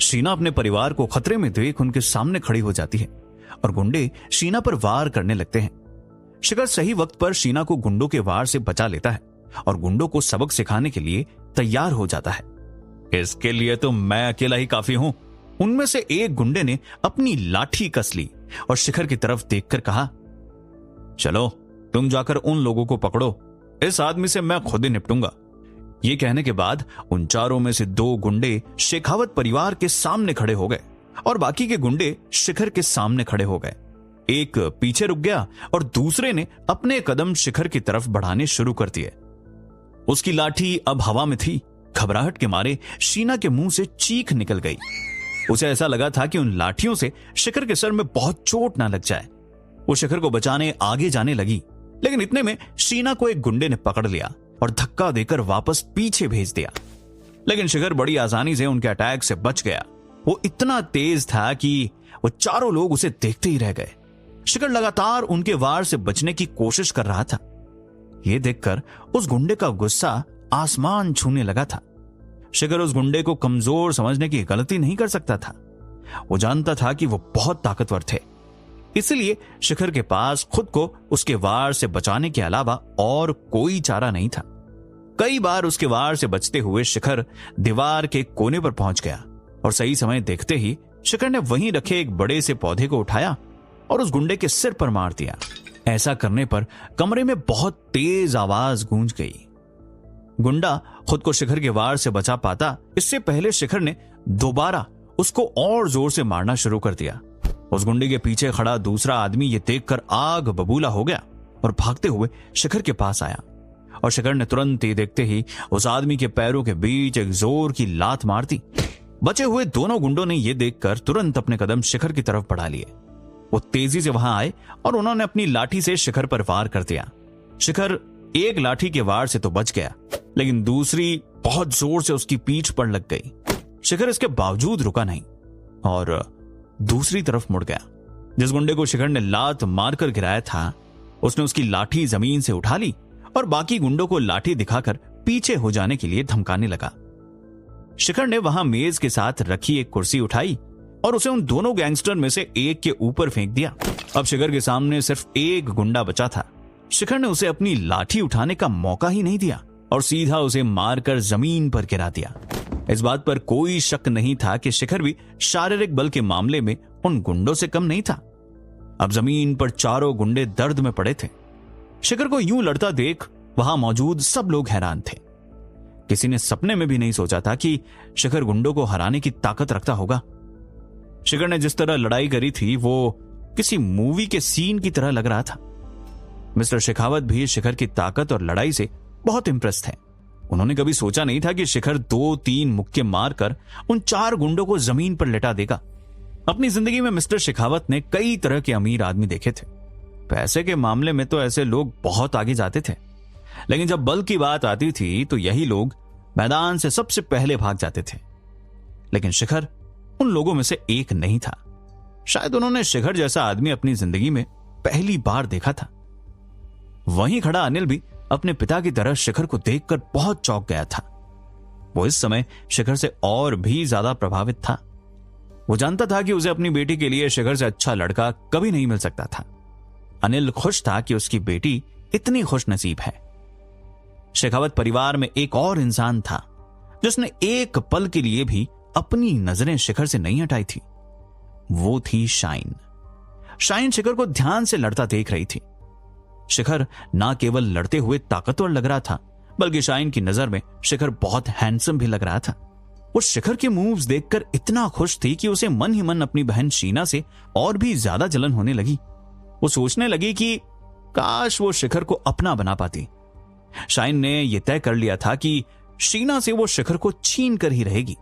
शीना अपने परिवार को खतरे में देख उनके सामने खड़ी हो जाती है और गुंडे शीना पर वार करने लगते हैं। शिखर सही वक्त पर शीना को गुंडों के वार से बचा लेता है और गुंडों को सबक सिखाने के लिए तैयार हो जाता है। इसके लिए तो मैं अकेला ही काफी हूं। उनमें से एक गुंडे ने अपनी लाठी कस ली और शिखर की तरफ देखकर कहा, चलो तुम जाकर उन लोगों को पकड़ो, इस आदमी से मैं खुद ही निपटूंगा। ये कहने के बाद उन चारों में से 2 गुंडे शेखावत परिवार के सामने खड़े हो गए और बाकी के गुंडे शिखर के सामने खड़े हो गए। एक पीछे रुक गया और दूसरे ने अपने कदम शिखर की तरफ बढ़ाने शुरू कर दिए। उसकी लाठी अब हवा में थी। घबराहट के मारे शीना के मुंह से चीख निकल गई। उसे ऐसा लगा था कि उन लाठियों से शिखर के सर में बहुत चोट ना लग जाए। वो शिखर को बचाने आगे जाने लगी, लेकिन इतने में शीना को एक गुंडे ने पकड़ लिया और धक्का देकर वापस पीछे भेज दिया। लेकिन शिखर बड़ी आसानी से उनके अटैक से बच गया। वो इतना तेज था कि वो चारों लोग उसे देखते ही रह गए। शिखर लगातार उनके वार से बचने की कोशिश कर रहा था। यह देखकर उस गुंडे का गुस्सा आसमान छूने लगा था। शिखर उस गुंडे को कमजोर समझने की गलती नहीं कर सकता था। वो जानता था कि वो बहुत ताकतवर थे, इसलिए शिखर के पास खुद को उसके वार से बचाने के अलावा और कोई चारा नहीं था। कई बार उसके वार से बचते हुए शिखर दीवार के कोने पर पहुंच गया और सही समय देखते ही शिखर ने वहीं रखे एक बड़े से पौधे को उठाया और उस गुंडे के सिर पर मार दिया। ऐसा करने पर कमरे में बहुत तेज आवाज गूंज गई। गुंडा खुद को शिखर के वार से बचा पाता इससे पहले शिखर ने दोबारा उसको और जोर से मारना शुरू कर दिया। उस गुंडे के पीछे खड़ा दूसरा आदमी ये देखकर आग बबूला हो गया और भागते हुए शिखर के पास आया और शिखर ने तुरंत ही देखते ही उस आदमी के पैरों के बीच एक जोर की लात मार दी। बचे हुए दोनों गुंडों ने यह देखकर तुरंत अपने कदम शिखर की तरफ बढ़ा लिए। वो तेजी से वहां आए और उन्होंने अपनी लाठी से शिखर पर वार कर दिया। शिखर एक लाठी के वार से तो बच गया, लेकिन दूसरी बहुत जोर से उसकी पीठ पर लग गई। शिखर इसके बावजूद रुका नहीं और दूसरी तरफ मुड़ गया। जिस गुंडे को शिखर ने लात मारकर गिराया था, उसने उसकी लाठी जमीन से उठा ली और बाकी गुंडों को लाठी दिखाकर पीछे हो जाने के लिए धमकाने लगा। शिखर ने वहां मेज के साथ रखी एक कुर्सी उठाई और उसे उन दोनों गैंगस्टर में से एक के ऊपर फेंक दिया। अब शिखर के सामने सिर्फ एक गुंडा बचा था। शिखर ने उसे अपनी लाठी उठाने का मौका ही नहीं दिया और सीधा उसे मारकर जमीन पर गिरा दिया। इस बात पर कोई शक नहीं था कि शिखर भी शारीरिक बल के मामले में उन गुंडों से कम नहीं था। अब जमीन पर चारों गुंडे दर्द में पड़े थे। शिखर को यूं लड़ता देख वहां मौजूद सब लोग हैरान थे। किसी ने सपने में भी नहीं सोचा था कि शिखर गुंडों को हराने की ताकत रखता होगा। शिखर ने जिस तरह लड़ाई करी थी वो किसी मूवी के सीन की तरह लग रहा था। मिस्टर शेखावत भी शिखर की ताकत और लड़ाई से बहुत इंप्रेस थे। उन्होंने कभी सोचा नहीं था कि शिखर 2-3 मुक्के मारकर उन 4 गुंडों को जमीन पर लेटा देगा। अपनी जिंदगी में मिस्टर शेखावत ने कई तरह के अमीर आदमी देखे थे। पैसे के मामले में तो ऐसे लोग बहुत आगे जाते थे, लेकिन जब बल की बात आती थी तो यही लोग मैदान से सबसे पहले भाग जाते थे। लेकिन शिखर उन लोगों में से एक नहीं था। शायद उन्होंने शिखर जैसा आदमी अपनी जिंदगी में पहली बार देखा था। वहीं खड़ा अनिल भी अपने पिता की तरह शिखर को देखकर बहुत चौंक गया था। वो इस समय शिखर से और भी ज्यादा प्रभावित था। वो जानता था कि उसे अपनी बेटी के लिए शिखर से अच्छा लड़का कभी नहीं मिल सकता था। अनिल खुश था कि उसकी बेटी इतनी खुश नसीब है। शेखावत परिवार में एक और इंसान था जिसने एक पल के लिए भी अपनी नजरें शिखर से नहीं हटाई थी। वो थी शाइन। शाइन शिखर को ध्यान से लड़ता देख रही थी। शिखर ना केवल लड़ते हुए ताकतवर लग रहा था, बल्कि शाइन की नजर में शिखर बहुत हैंडसम भी लग रहा था। वो शिखर के मूव्स देखकर इतना खुश थी कि उसे मन ही मन अपनी बहन शीना से और भी ज्यादा जलन होने लगी। वो सोचने लगी कि काश वो शिखर को अपना बना पाती। शाइन ने यह तय कर लिया था कि शीना से वो शिखर को छीन कर ही रहेगी।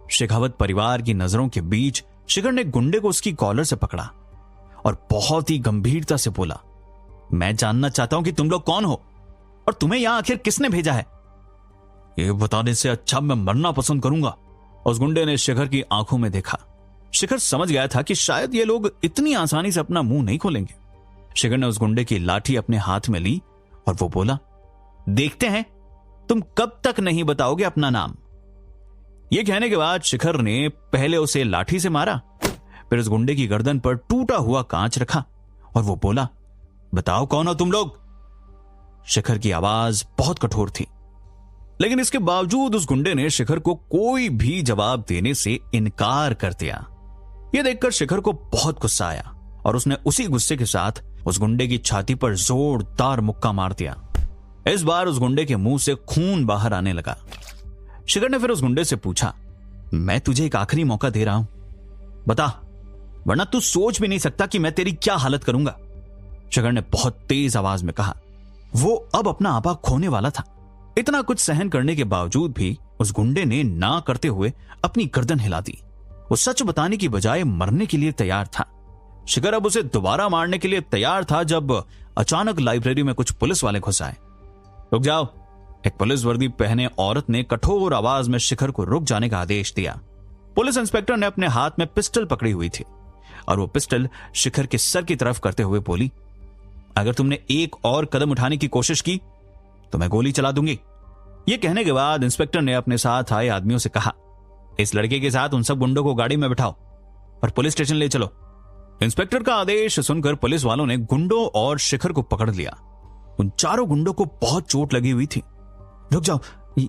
शेखावत परिवार की नजरों के बीच शिखर ने गुंडे को उसकी कॉलर से पकड़ा और बहुत ही गंभीरता से बोला, मैं जानना चाहता हूं कि तुम लोग कौन हो और तुम्हें यहां आखिर किसने भेजा है। ये बताने से अच्छा मैं मरना पसंद करूंगा। उस गुंडे ने शिखर की आंखों में देखा। शिखर समझ गया था कि शायद ये लोग इतनी आसानी से अपना मुंह नहीं खोलेंगे। शिखर ने उस गुंडे की लाठी अपने हाथ में ली और वो बोला, देखते हैं तुम कब तक नहीं बताओगे अपना नाम। यह कहने के बाद शिखर ने पहले उसे लाठी से मारा, फिर उस गुंडे की गर्दन पर टूटा हुआ कांच रखा और वो बोला, बताओ कौन हो तुम लोग। शिखर की आवाज बहुत कठोर थी, लेकिन इसके बावजूद उस गुंडे ने शिखर को कोई भी जवाब देने से इनकार कर दिया। यह देखकर शिखर को बहुत गुस्सा आया और उसने उसी गुस्से के साथ उस गुंडे की छाती पर जोरदार मुक्का मार दिया। इस बार उस गुंडे के मुंह से खून बाहर आने लगा। शिखर ने फिर उस गुंडे से पूछा, मैं तुझे एक आखिरी मौका दे रहा हूं, बता, वरना तू सोच भी नहीं सकता कि मैं तेरी क्या हालत करूंगा। शिखर ने बहुत तेज आवाज में कहा। वो अब अपना आपा खोने वाला था। इतना कुछ सहन करने के बावजूद भी उस गुंडे ने ना करते हुए अपनी गर्दन हिला दी। वो सच बताने की बजाय मरने के लिए तैयार था। शिखर अब उसे दोबारा मारने के लिए तैयार था जब अचानक लाइब्रेरी में कुछ पुलिस वाले घुस आए। रुक जाओ, एक पुलिस वर्दी पहने औरत ने कठोर आवाज में शिखर को रुक जाने का आदेश दिया। पुलिस इंस्पेक्टर ने अपने हाथ में पिस्टल पकड़ी हुई थी और वो पिस्टल शिखर के सर की तरफ करते हुए बोली, अगर तुमने एक और कदम उठाने की कोशिश की तो मैं गोली चला दूंगी। यह कहने के बाद इंस्पेक्टर ने अपने साथ आए आदमियों से कहा, इस लड़के के साथ उन सब गुंडों को गाड़ी में बिठाओ और पुलिस स्टेशन ले चलो। इंस्पेक्टर का आदेश सुनकर पुलिस वालों ने गुंडों और शिखर को पकड़ लिया। उन चारों गुंडों को बहुत चोट लगी हुई थी। रुक जाओ,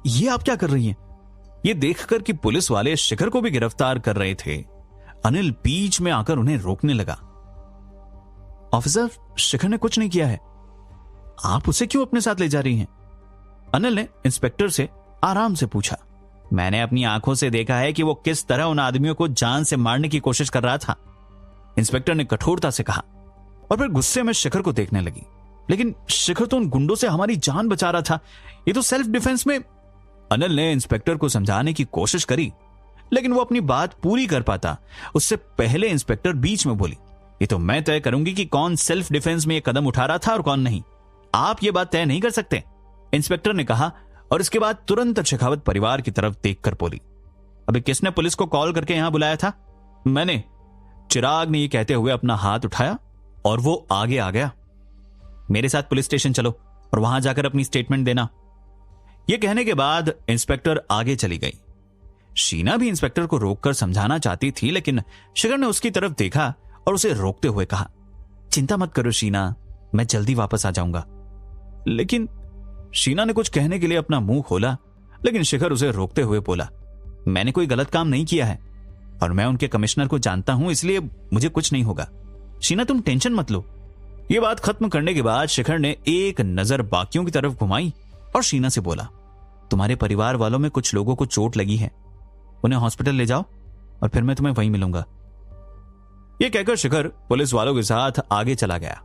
ये आप क्या कर रही हैं? ये देखकर कि पुलिस वाले शिखर को भी गिरफ्तार कर रहे थे, अनिल बीच में आकर उन्हें रोकने लगा। ऑफिसर, शिखर ने कुछ नहीं किया है, आप उसे क्यों अपने साथ ले जा रही हैं? अनिल ने इंस्पेक्टर से आराम से पूछा। मैंने अपनी आंखों से देखा है कि वो किस तरह उन आदमियों को जान से मारने की कोशिश कर रहा था, इंस्पेक्टर ने कठोरता से कहा और फिर गुस्से में शिखर को देखने लगी। लेकिन शिखर तो उन गुंडों से हमारी जान बचा रहा था, ये तो सेल्फ डिफेंस में। अनिल ने इंस्पेक्टर को समझाने की कोशिश करी, लेकिन वो अपनी बात पूरी कर पाता उससे पहले इंस्पेक्टर बीच में बोली, ये तो मैं तय करूंगी कि कौन सेल्फ डिफेंस में ये कदम उठा रहा था और कौन नहीं। आप ये बात तय नहीं कर सकते, इंस्पेक्टर ने कहा और इसके बाद तुरंत शेखावत परिवार की तरफ देखकर बोली, अबे किसने पुलिस को कॉल करके यहां बुलाया था? मैंने, चिराग ने ये कहते हुए अपना हाथ उठाया और वो आगे आ गया। मेरे साथ पुलिस स्टेशन चलो और वहां जाकर अपनी स्टेटमेंट देना। यह कहने के बाद इंस्पेक्टर आगे चली गई। शीना भी इंस्पेक्टर को रोककर समझाना चाहती थी, लेकिन शिखर ने उसकी तरफ देखा और उसे रोकते हुए कहा, चिंता मत करो शीना, मैं जल्दी वापस आ जाऊंगा। लेकिन शीना ने कुछ कहने के लिए अपना मुंह खोला, लेकिन शिखर उसे रोकते हुए बोला, मैंने कोई गलत काम नहीं किया है और मैं उनके कमिश्नर को जानता हूं, इसलिए मुझे कुछ नहीं होगा। शीना तुम टेंशन मत लो। यह बात खत्म करने के बाद शिखर ने एक नजर बाकियों की तरफ घुमाई और शीना से बोला, तुम्हारे परिवार वालों में कुछ लोगों को चोट लगी है, उन्हें हॉस्पिटल ले जाओ और फिर मैं तुम्हें वहीं मिलूंगा। यह कहकर शिखर पुलिस वालों के साथ आगे चला गया।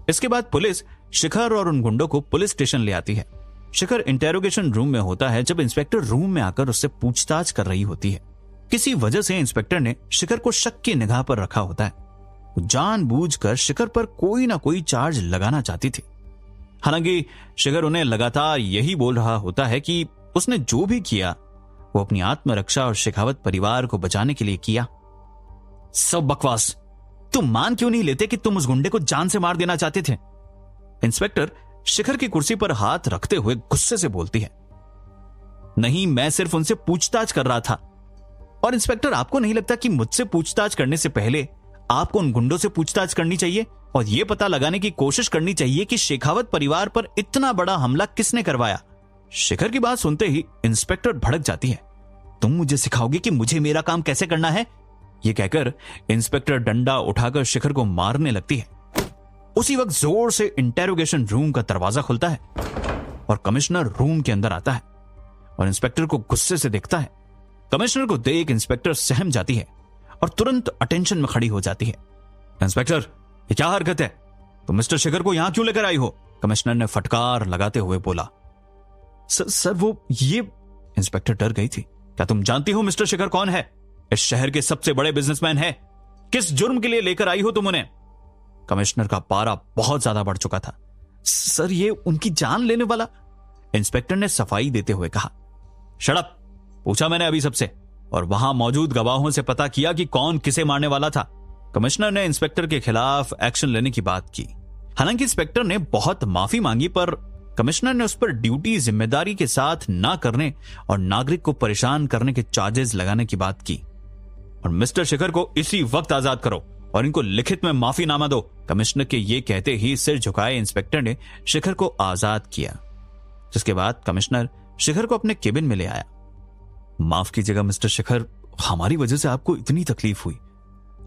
इसके बाद पुलिस शिखर और उन गुंडों को पुलिस स्टेशन ले आती है। शिखर इंटेरोगेशन रूम में होता है जब इंस्पेक्टर रूम में आकर उससे पूछताछ कर रही होती है। किसी वजह से इंस्पेक्टर ने शिखर को शक की निगाह पर रखा होता है। वो जानबूझकर शिखर पर कोई ना कोई चार्ज लगाना चाहती थी। हालांकि शिखर उन्हें लगातार यही बोल रहा होता है कि उसने जो भी किया वो अपनी आत्मरक्षा और शेखावत परिवार को बचाने के लिए किया। सब बकवास, तुम मान क्यों नहीं लेते कि तुम उस गुंडे को जान से मार देना चाहते थे? इंस्पेक्टर शिखर की कुर्सी पर हाथ रखते हुए गुस्से से बोलती है। नहीं, मैं सिर्फ उनसे पूछताछ कर रहा था। और इंस्पेक्टर, आपको नहीं लगता कि मुझसे पूछताछ करने से पहले आपको उन गुंडों से पूछताछ करनी चाहिए और यह पता लगाने की कोशिश करनी चाहिए कि शेखावत परिवार पर इतना बड़ा हमला किसने करवाया? शिखर की बात सुनते ही इंस्पेक्टर भड़क जाती है। तुम मुझे सिखाओगे कि मुझे मेरा काम कैसे करना है? यह कहकर इंस्पेक्टर डंडा उठाकर शिखर को मारने लगती है। उसी वक्त जोर से इंटेरोगेशन रूम का दरवाजा खुलता है और कमिश्नर रूम के अंदर आता है और इंस्पेक्टर को गुस्से से देखता है। कमिश्नर को देख इंस्पेक्टर सहम जाती है और तुरंत अटेंशन में खड़ी हो जाती है। इंस्पेक्टर, ये क्या हरकत है? तुम मिस्टर शिखर को यहां क्यों लेकर आई हो? कमिश्नर ने फटकार लगाते हुए बोला। सर वो ये। इंस्पेक्टर डर गई थी। क्या तुम जानती हो मिस्टर शिखर कौन है? इस शहर के सबसे बड़े बिजनेसमैन है। किस जुर्म के लिए लेकर आई हो तुम उन्हें? कमिश्नर का पारा बहुत ज्यादा बढ़ चुका था। सर ये उनकी जान लेने वाला। इंस्पेक्टर ने सफाई देते हुए कहा। शट अप, पूछा मैंने अभी सबसे और वहां मौजूद गवाहों से पता किया कि कौन किसे मारने वाला था। कमिश्नर ने इंस्पेक्टर के खिलाफ एक्शन लेने की बात की। हालांकि इंस्पेक्टर ने बहुत माफी मांगी पर कमिश्नर ने उस पर ड्यूटी जिम्मेदारी के साथ ना करने और नागरिक को परेशान करने के चार्जेस लगाने की बात की। और मिस्टर शेखर को इसी वक्त आजाद करो और इनको लिखित में माफीनामा दो। कमिश्नर के ये कहते ही सिर झुकाए इंस्पेक्टर ने शेखर को आजाद किया, जिसके बाद कमिश्नर शेखर को अपने केबिन में ले आया। माफ कीजिएगा मिस्टर शेखर, हमारी वजह से आपको इतनी तकलीफ हुई।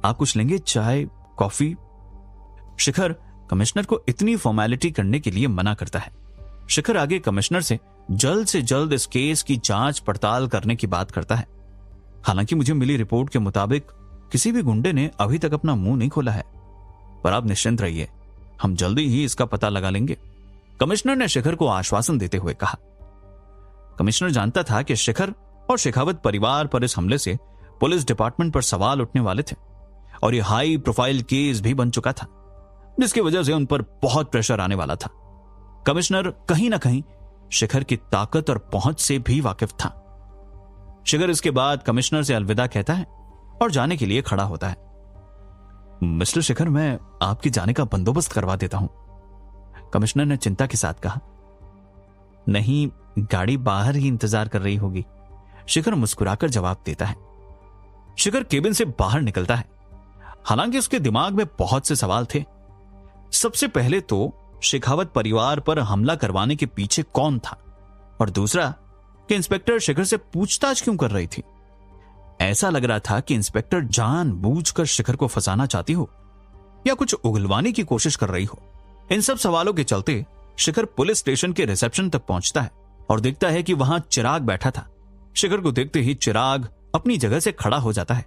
आप कुछ लेंगे, चाय, कॉफी? शेखर कमिश्नर को इतनी फॉर्मेलिटी करने के लिए मना करता है। शेखर आगे कमिश्नर से जल्द इस केस की जांच पड़ताल करने की बात करता है। हालांकि मुझे मिली रिपोर्ट के मुताबिक किसी भी गुंडे ने अभी तक अपना मुंह नहीं खोला है, पर आप निश्चिंत रहिए, हम जल्दी ही इसका पता लगा लेंगे, कमिश्नर ने शेखर को आश्वासन देते हुए कहा। कमिश्नर जानता था कि शेखर और शेखावत परिवार पर इस हमले से पुलिस डिपार्टमेंट पर सवाल उठने वाले थे और यह हाई प्रोफाइल केस भी बन चुका था, जिसकी वजह से उन पर बहुत प्रेशर आने वाला था। कमिश्नर कहीं ना कहीं शेखर की ताकत और पहुंच से भी वाकिफ था। शेखर इसके बाद कमिश्नर से अलविदा कहता है और जाने के लिए खड़ा होता है। मिस्टर शेखर, मैं आपके जाने का बंदोबस्त करवा देता हूं, कमिश्नर ने चिंता के साथ कहा। नहीं, गाड़ी बाहर ही इंतजार कर रही होगी, शेखर मुस्कुराकर जवाब देता है। शेखर केबिन से बाहर निकलता है। हालांकि उसके दिमाग में बहुत से सवाल थे। सबसे पहले तो शेखावत परिवार पर हमला करवाने के पीछे कौन था, और दूसरा कि इंस्पेक्टर शेखर से पूछताछ क्यों कर रही थी। ऐसा लग रहा था कि इंस्पेक्टर जानबूझकर शेखर को फंसाना चाहती हो या कुछ उगलवाने की कोशिश कर रही हो। इन सब सवालों के चलते शेखर पुलिस स्टेशन के रिसेप्शन तक पहुंचता है और देखता है कि वहां चिराग बैठा था। शेखर को देखते ही चिराग अपनी जगह से खड़ा हो जाता है।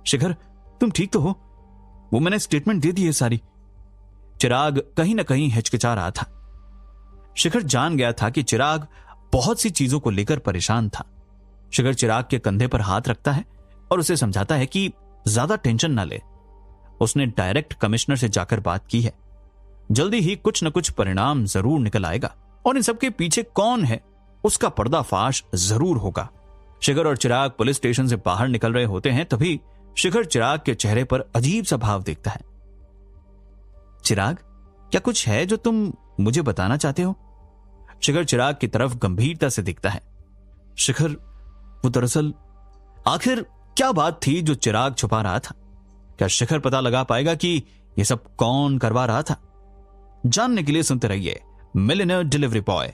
शेखर, तुम ठीक तो हो? वो मैंने स्टेटमेंट दे दी है सारी। चिराग कहीं ना कहीं हिचकिचा रहा था। शेखर जान गया था कि चिराग बहुत सी चीजों को लेकर परेशान था। शेखर चिराग के कंधे पर हाथ रखता है और उसे समझाता है कि ज्यादा टेंशन ना ले। उसने डायरेक्ट कमिश्नर से जाकर बात की है, जल्दी ही कुछ न कुछ परिणाम जरूर निकल आएगा और इन सबके पीछे कौन है उसका पर्दाफाश जरूर होगा। शेखर और चिराग पुलिस स्टेशन से बाहर निकल रहे होते हैं, तभी शेखर चिराग के चेहरे पर अजीब सा भाव देखता है। चिराग, क्या कुछ है जो तुम मुझे बताना चाहते हो? शेखर चिराग की तरफ गंभीरता से देखता है। शेखर, वो दरअसल आखिर क्या बात थी जो चिराग छुपा रहा था? क्या शेखर पता लगा पाएगा कि यह सब कौन करवा रहा था? जानने के लिए सुनते रहिए मिलियनेयर डिलीवरी बॉय।